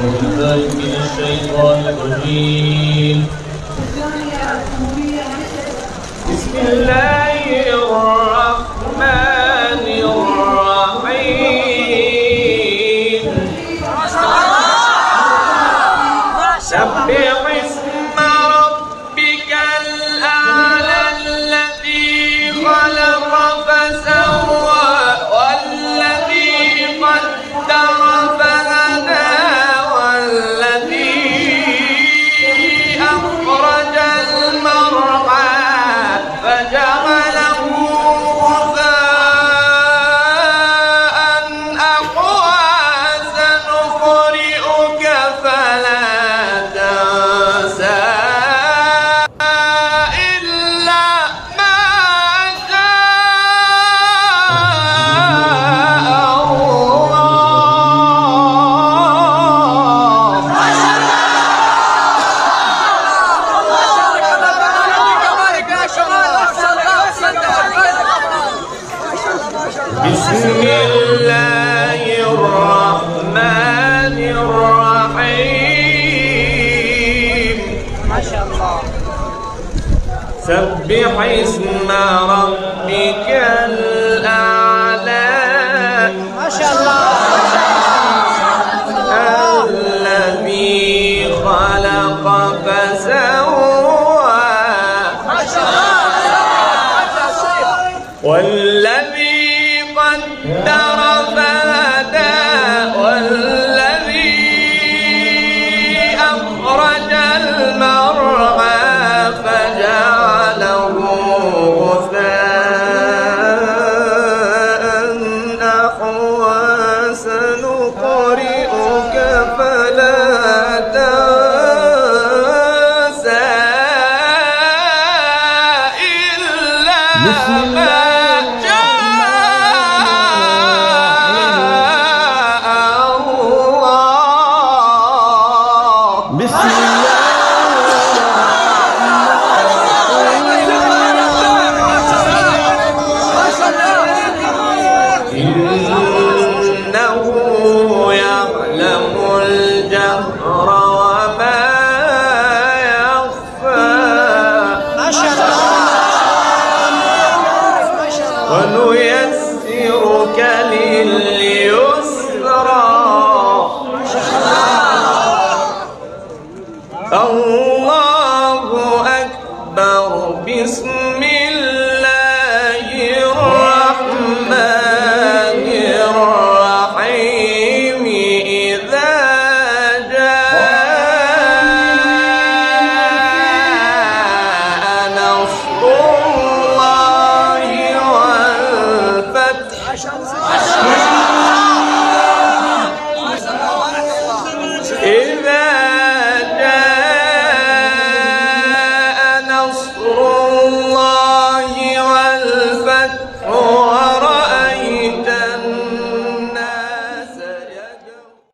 بالله من الشيطان الرجيم. بسم الله الرحمن الرحيم. سبح اسم ربك الأعلى الذي خلق فسوى والذي قدر فهدى والذي أخرج المرعى فجعله غثاء أحوى سنقرئك فلا تنسى إلا ما شاء بسم الله الرحمن الرحيم. ما شاء الله. سبح اسم ربك الأعلى. ما شاء الله.